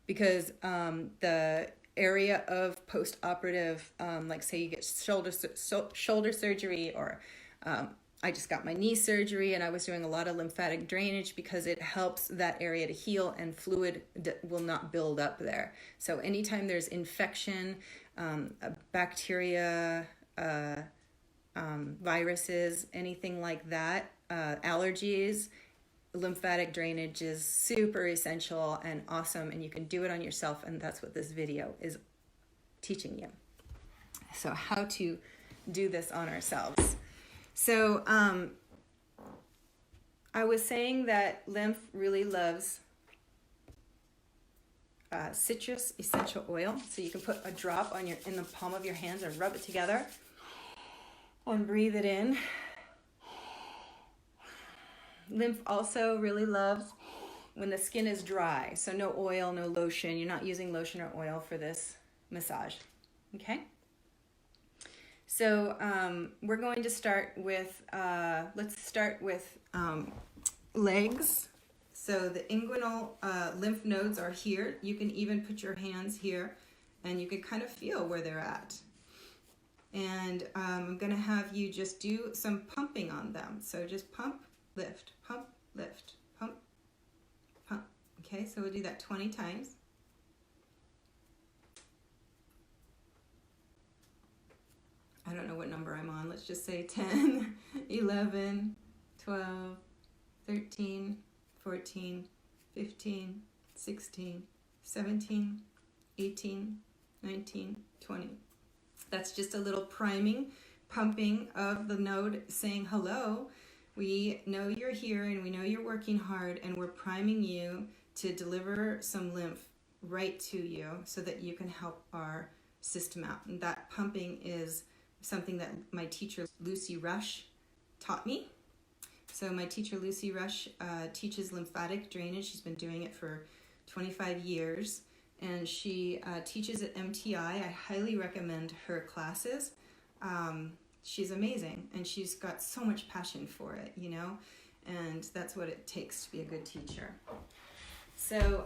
because the area of post-operative, like say you get shoulder surgery, or I just got my knee surgery and I was doing a lot of lymphatic drainage because it helps that area to heal and fluid will not build up there. So anytime there's infection, bacteria, viruses, anything like that, allergies, lymphatic drainage is super essential and awesome, and you can do it on yourself, and that's what this video is teaching you. So how to do this on ourselves. So I was saying that lymph really loves citrus essential oil. So you can put a drop on in the palm of your hands and rub it together and breathe it in. Lymph also really loves when the skin is dry. So no oil, no lotion. You're not using lotion or oil for this massage. Okay? So we're going to start with, let's start with legs. So the inguinal lymph nodes are here. You can even put your hands here and you can kind of feel where they're at. And I'm going to have you just do some pumping on them. So just pump, lift, pump, lift, pump, pump. Okay, so we'll do that 20 times. I don't know what number I'm on. Let's just say 10, 11, 12, 13, 14, 15, 16, 17, 18, 19, 20. That's just a little priming, pumping of the node saying hello. We know you're here and we know you're working hard, and we're priming you to deliver some lymph right to you so that you can help our system out. And that pumping is something that my teacher Lucy Rush taught me. So my teacher Lucy Rush teaches lymphatic drainage. She's been doing it for 25 years, and she teaches at MTI. I highly recommend her classes. She's amazing, and she's got so much passion for it, you know, and that's what it takes to be a good teacher. So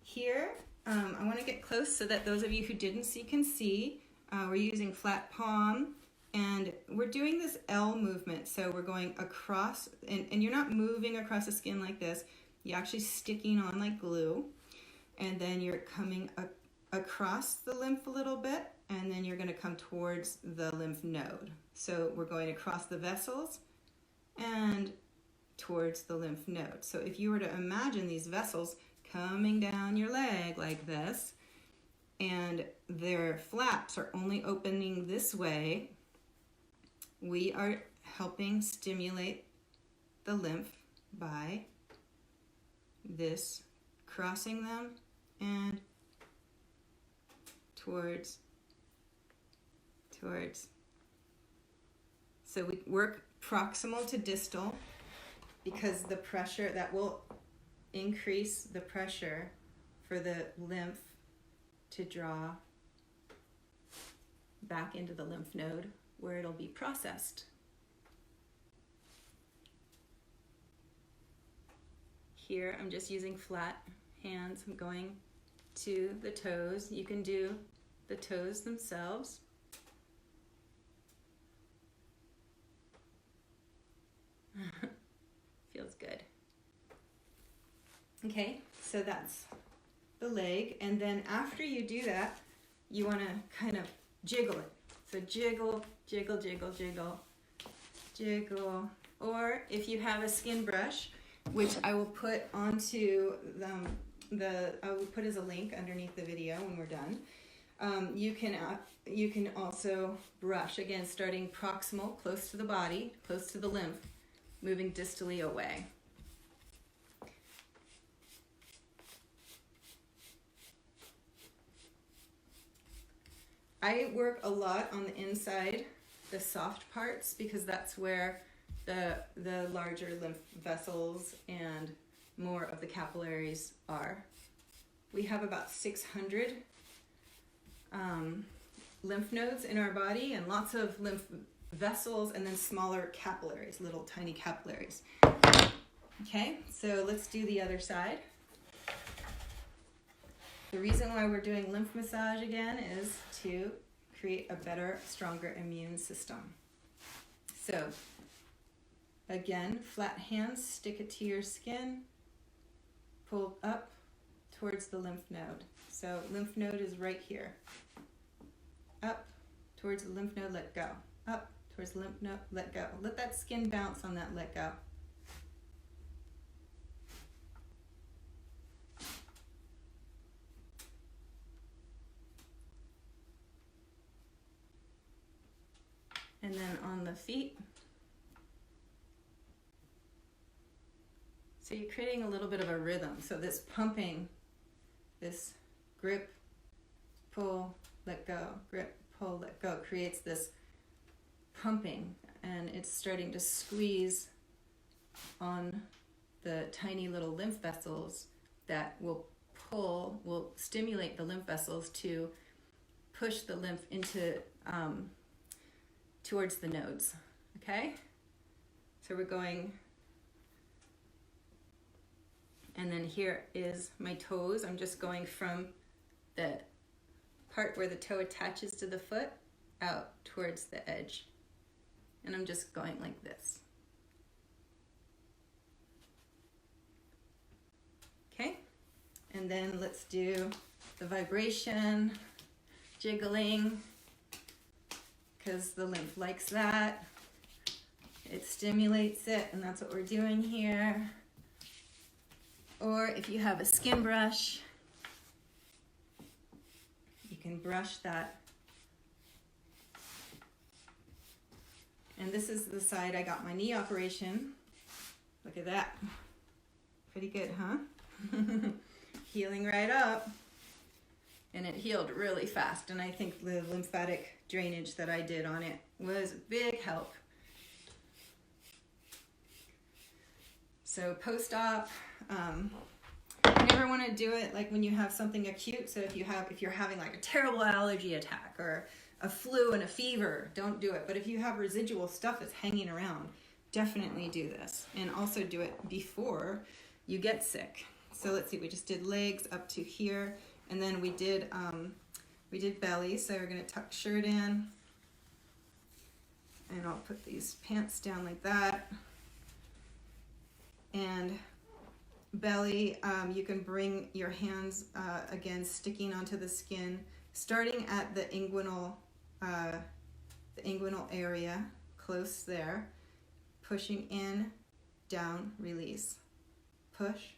here, I want to get close so that those of you who didn't see can see. We're using flat palm, and we're doing this L movement. So we're going across, and you're not moving across the skin like this. You're actually sticking on like glue, and then you're coming across the lymph a little bit, and then you're going to come towards the lymph node. So we're going across the vessels and towards the lymph node. So if you were to imagine these vessels coming down your leg like this, and their flaps are only opening this way, we are helping stimulate the lymph by this, crossing them and towards. So we work proximal to distal because the pressure, that will increase the pressure for the lymph to draw back into the lymph node where it'll be processed. Here I'm just using flat hands. I'm going to the toes. You can do the toes themselves. Feels good. Okay, so that's the leg, and then after you do that, you want to kind of jiggle it. So jiggle, jiggle, jiggle, jiggle, jiggle. Or if you have a skin brush, which I will put onto I will put as a link underneath the video when we're done. You can also brush, again, starting proximal, close to the body, close to the lymph, moving distally away. I work a lot on the inside, the soft parts, because that's where the larger lymph vessels and more of the capillaries are. We have about 600 lymph nodes in our body, and lots of lymph vessels, and then smaller capillaries, little tiny capillaries. Okay, so let's do the other side. The reason why we're doing lymph massage again is to create a better, stronger immune system. So, again, flat hands, stick it to your skin, pull up towards the lymph node. So lymph node is right here. Up towards the lymph node, let go. Up towards the lymph node, let go. Let that skin bounce on that let go. And then on the feet. So you're creating a little bit of a rhythm. So this pumping, this grip, pull, let go, grip, pull, let go, creates this pumping, and it's starting to squeeze on the tiny little lymph vessels that will stimulate the lymph vessels to push the lymph into towards the nodes, okay? So we're going, and then here is my toes. I'm just going from the part where the toe attaches to the foot out towards the edge. And I'm just going like this. Okay? And then let's do the vibration, jiggling, because the lymph likes that. It stimulates it, and that's what we're doing here. Or if you have a skin brush, you can brush that. And this is the side I got my knee operation. Look at that. Pretty good, huh? Healing right up. And it healed really fast. And I think the lymphatic drainage that I did on it was a big help. So post-op, you never want to do it like when you have something acute. So if you're having like a terrible allergy attack or a flu and a fever, don't do it. But if you have residual stuff that's hanging around, definitely do this. And also do it before you get sick. So let's see, we just did legs up to here, and then we did belly. So we're gonna tuck shirt in, and I'll put these pants down like that. And belly, you can bring your hands again sticking onto the skin, starting at the inguinal area, close there, pushing in, down, release, push,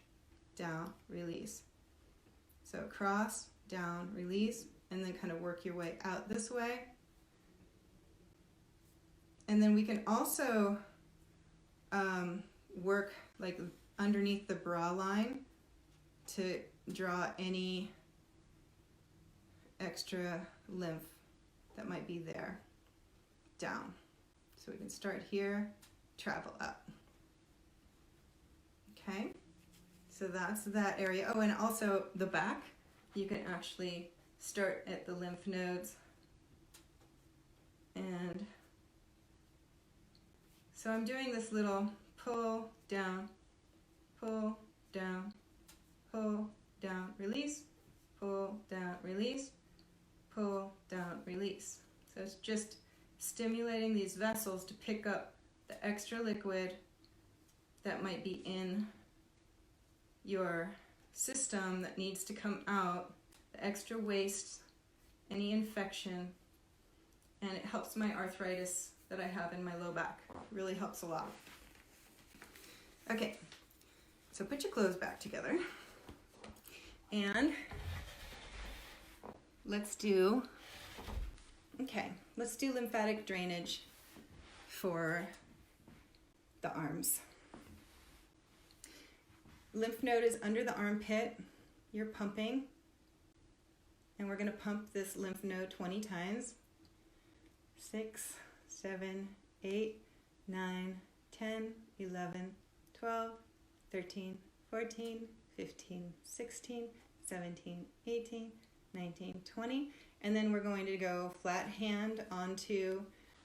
down, release. So cross, down, release, and then kind of work your way out this way. And then we can also work like underneath the bra line to draw any extra lymph that might be there down. So we can start here, travel up. Okay, so that's that area. Oh, and also the back, you can actually start at the lymph nodes. And so I'm doing this little pull down, pull down, pull down, release, pull down, release, pull down, release. So it's just stimulating these vessels to pick up the extra liquid that might be in your system that needs to come out, the extra waste, any infection, and it helps my arthritis that I have in my low back. It really helps a lot. Okay, so put your clothes back together, and let's do lymphatic drainage for the arms. Lymph node is under the armpit. You're pumping, and we're going to pump this lymph node 20 times. 6, 7, 8, 9, 10, 11, 12, 13, 14, 15, 16, 17, 18, 19, 20. And then we're going to go flat hand onto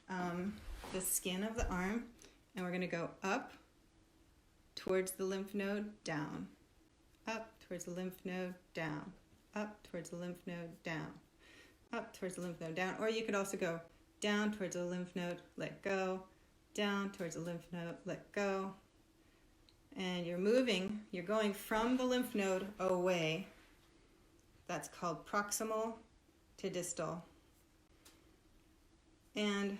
the skin of the arm, and we're going to go up towards the lymph node, down, up towards the lymph node, down, up towards the lymph node, down, up towards the lymph node, down. Or you could also go down towards the lymph node, let go, down towards the lymph node, let go. And you're moving, you're going from the lymph node away. That's called proximal to distal. And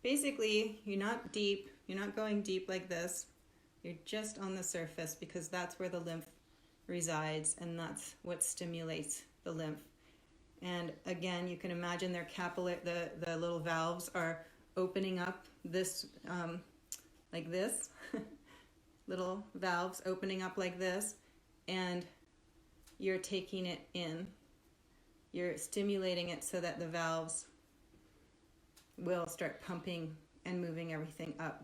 basically, you're not deep, you're not going deep like this. You're just on the surface because that's where the lymph resides and that's what stimulates the lymph. And again, you can imagine their capillary, the little valves are opening up this, like this. Little valves opening up like this, and you're taking it in. You're stimulating it so that the valves will start pumping and moving everything up.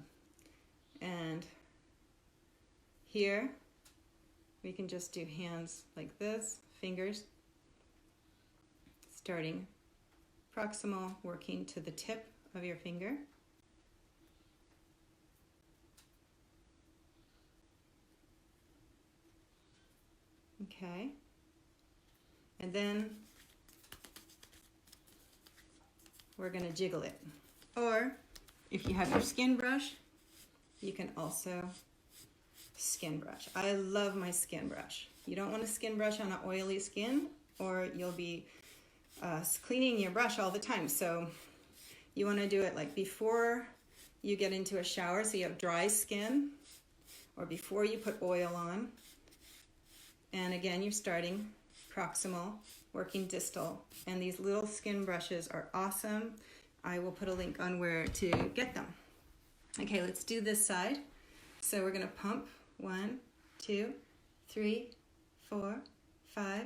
And here, we can just do hands like this, fingers, starting proximal, working to the tip of your finger. Okay, and then we're going to jiggle it. Or if you have your skin brush, you can also skin brush. I love my skin brush. You don't want to skin brush on an oily skin or you'll be cleaning your brush all the time. So you want to do it like before you get into a shower so you have dry skin, or before you put oil on. And again, you're starting proximal, working distal. And these little skin brushes are awesome. I will put a link on where to get them. Okay, let's do this side. So we're gonna pump 1, 2, 3, 4, 5,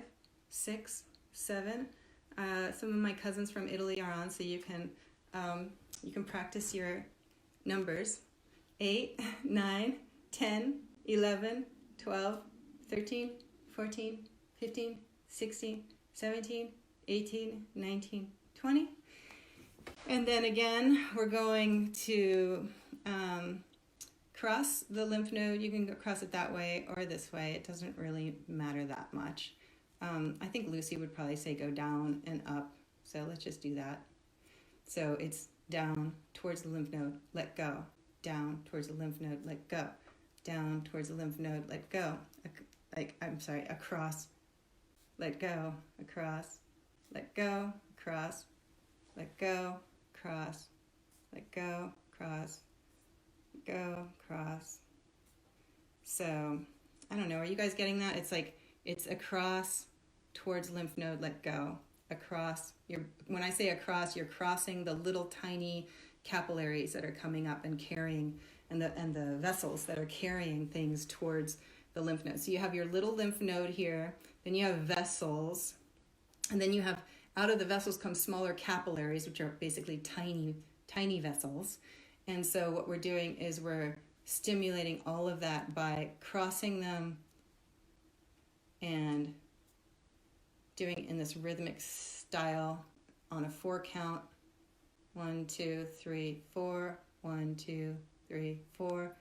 6, 7. Some of my cousins from Italy are on, so you can practice your numbers. 8, 9, 10, 11, 12, 13, 14, 15, 16, 17, 18, 19, 20. And then again, we're going to cross the lymph node. You can go cross it that way or this way. It doesn't really matter that much. I think Lucy would probably say go down and up. So let's just do that. So it's down towards the lymph node, let go. Down towards the lymph node, let go. Down towards the lymph node, let go. Across, let go, across, let go, across, let go, cross, let go, cross, go, cross. So, I don't know, are you guys getting that? It's like, it's across towards lymph node, let go. Across, when I say across, you're crossing the little tiny capillaries that are coming up and carrying, and the vessels that are carrying things towards the lymph node. So you have your little lymph node here, then you have vessels, and then you have, out of the vessels come smaller capillaries, which are basically tiny vessels. And so what we're doing is we're stimulating all of that by crossing them and doing it in this rhythmic style on a 4 count. 1, 2, 3, 4, 1, 2, 3, 4,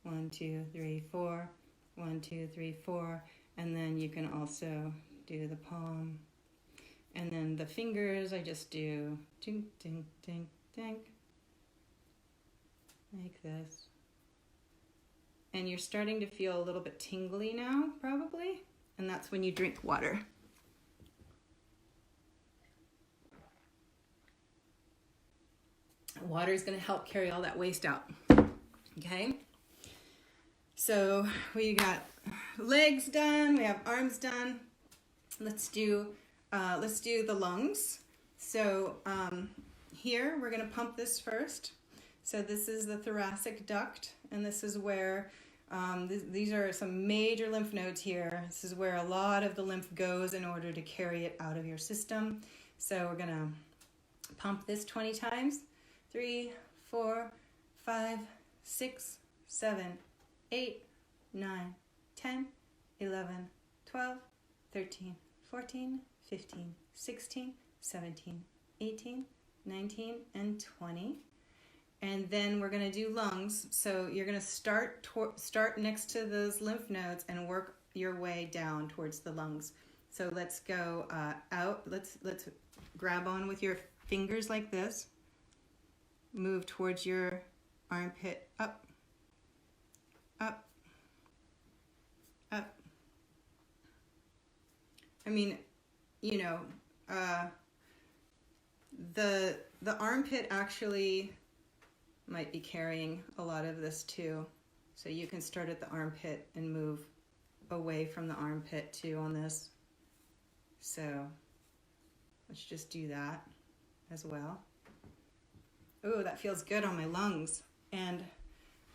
1, 2, 3, 4, 1, 2, 3, 4, and then you can also do the palm. And then the fingers, I just do ding, ding, ding, ding, like this. And you're starting to feel a little bit tingly now, probably, and that's when you drink water. Water is going to help carry all that waste out. Okay? So we got legs done, we have arms done. Let's do the lungs. So here we're going to pump this first. So this is the thoracic duct, and this is where these are some major lymph nodes here. This is where a lot of the lymph goes in order to carry it out of your system. So we're going to pump this 20 times. 3, 4, 5, 6, 7, 8, 9, 10, 11, 12, 13, 14, 15, 16, 17, 18, 19, and 20. And then we're going to do lungs. So you're going to start next to those lymph nodes and work your way down towards the lungs. So let's go out. Let's grab on with your fingers like this. Move towards your armpit, up, up, up. I mean, you know, the armpit actually might be carrying a lot of this too. So you can start at the armpit and move away from the armpit too on this. So let's just do that as well. Oh, that feels good on my lungs. And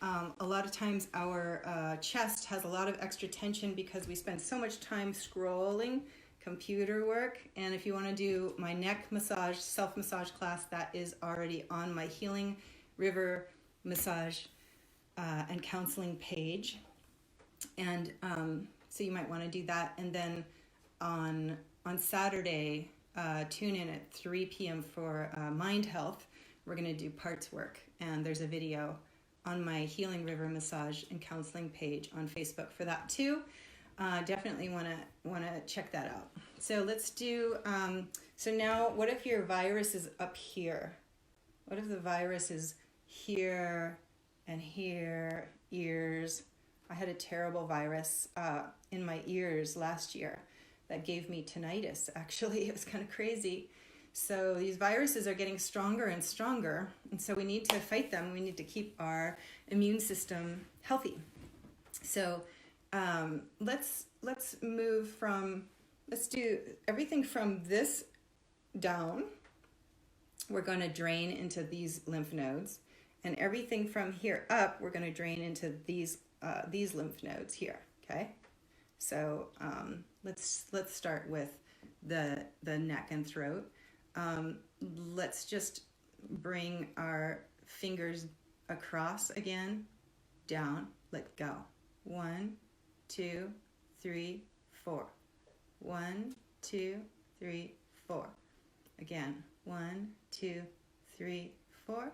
a lot of times our chest has a lot of extra tension because we spend so much time scrolling computer work. And if you want to do my neck massage, self-massage class, that is already on my Healing River massage and counseling page. And so you might want to do that. And then on Saturday, tune in at 3 p.m. for mind health. We're going to do parts work, and there's a video on my Healing River massage and counseling page on Facebook for that too. Definitely want to check that out. So let's do. So now, what if your virus is up here? What if the virus is here and here? Ears. I had a terrible virus in my ears last year that gave me tinnitus. Actually, it was kind of crazy. So these viruses are getting stronger and stronger, and so we need to fight them. We need to keep our immune system healthy. So let's move from, let's do everything from this down. We're going to drain into these lymph nodes, and everything from here up, we're going to drain into these lymph nodes here. Okay, so let's start with the neck and throat. Let's just bring our fingers across again, down, let go. 1, 2, 3, 4. 1, 2, 3, 4. Again, 1, 2, 3, 4.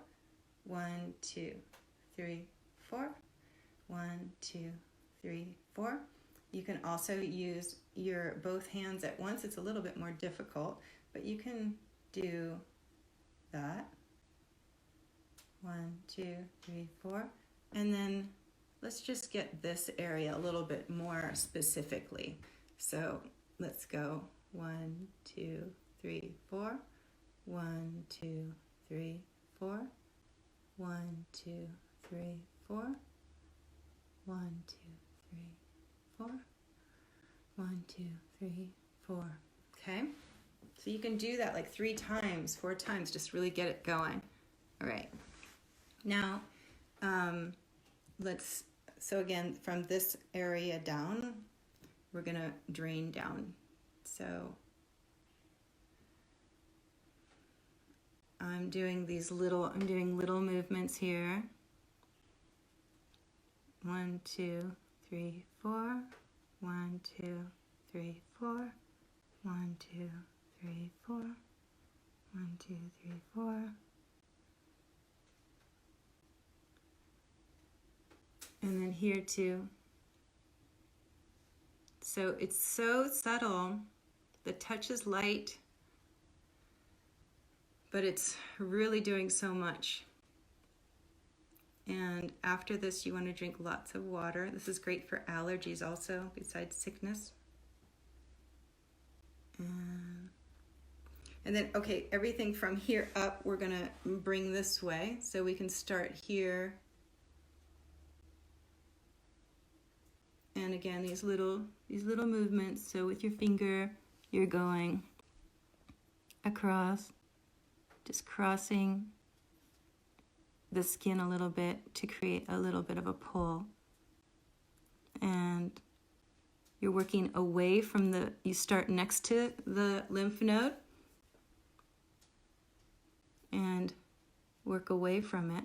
1, 2, 3, 4. 1, 2, 3, 4. You can also use your both hands at once. It's a little bit more difficult, but you can do that. 1, 2, 3, 4. And then let's just get this area a little bit more specifically. So let's go 1, 2, 3, 4. 1, 2, 3, 4. 1, 2, 3, 4. 1, 2, 3, 4. 1, 2, 3, 4. Okay? So you can do that like 3 times, 4 times, just really get it going. All right. Now, so again, from this area down, we're going to drain down. So I'm doing little movements here. 1, 2, 3, 4. 1, 2, 3, 4. 1, 2, 3, 4. 1, 2, 3, 4. And then here too. So it's so subtle. The touch is light, but it's really doing so much. And after this, you want to drink lots of water. This is great for allergies also, besides sickness. And then, okay, everything from here up, we're going to bring this way. So we can start here. And again, these little movements. So with your finger, you're going across, just crossing the skin a little bit to create a little bit of a pull. And you're working away from you start next to the lymph node and work away from it.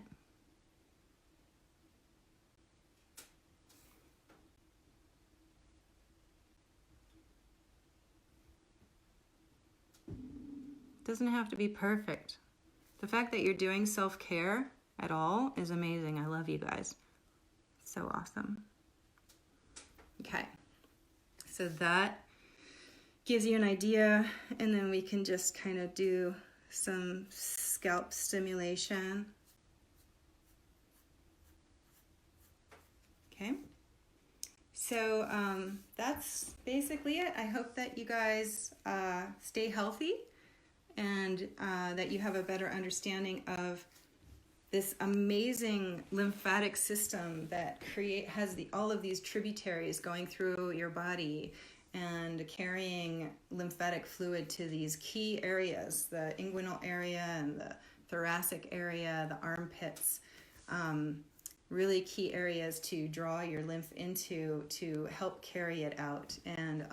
Doesn't have to be perfect. The fact that you're doing self-care at all is amazing. I love you guys. So awesome. Okay. So that gives you an idea, and then we can just kind of do some scalp stimulation. Okay, so that's basically it. I hope that you guys stay healthy, and that you have a better understanding of this amazing lymphatic system that has all of these tributaries going through your body and carrying lymphatic fluid to these key areas, the inguinal area and the thoracic area, the armpits, really key areas to draw your lymph into to help carry it out and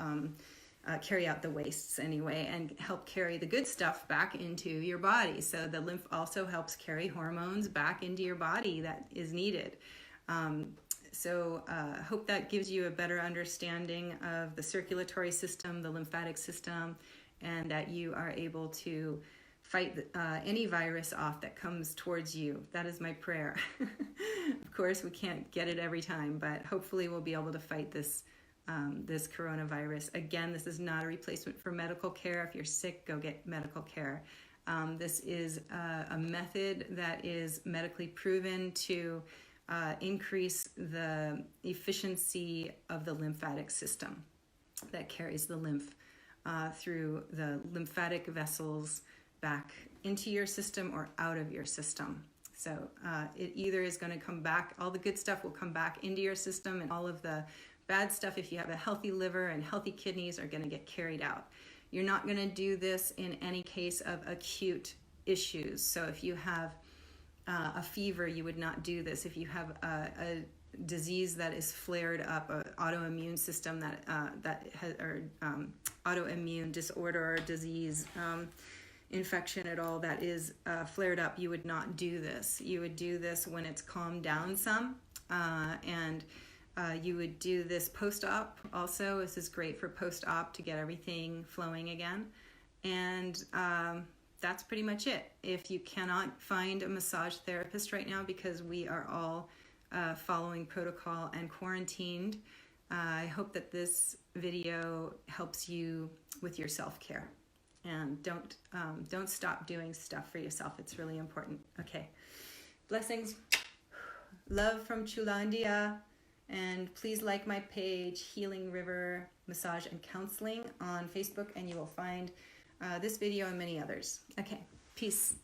carry out the wastes anyway, and help carry the good stuff back into your body. So the lymph also helps carry hormones back into your body that is needed. So hope that gives you a better understanding of the circulatory system, the lymphatic system, and that you are able to fight any virus off that comes towards you. That is my prayer. Of course, we can't get it every time, but hopefully we'll be able to fight this coronavirus. Again, this is not a replacement for medical care. If you're sick, go get medical care. This is a method that is medically proven to increase the efficiency of the lymphatic system that carries the lymph through the lymphatic vessels back into your system or out of your system. So it either is going to come back, all the good stuff will come back into your system, and all of the bad stuff, if you have a healthy liver and healthy kidneys, are going to get carried out. You're not going to do this in any case of acute issues. So if you have a fever, you would not do this. If you have a disease that is flared up, an autoimmune system or autoimmune disorder or disease, infection at all that is flared up, you would not do this. You would do this when it's calmed down some, and you would do this post-op also. This is great for post-op to get everything flowing again. And that's pretty much it. If you cannot find a massage therapist right now because we are all following protocol and quarantined, I hope that this video helps you with your self-care. And don't stop doing stuff for yourself. It's really important. Okay. Blessings. Love from Chula, India. And please like my page, Healing River Massage and Counseling, on Facebook, and you will find this video and many others. Okay, peace.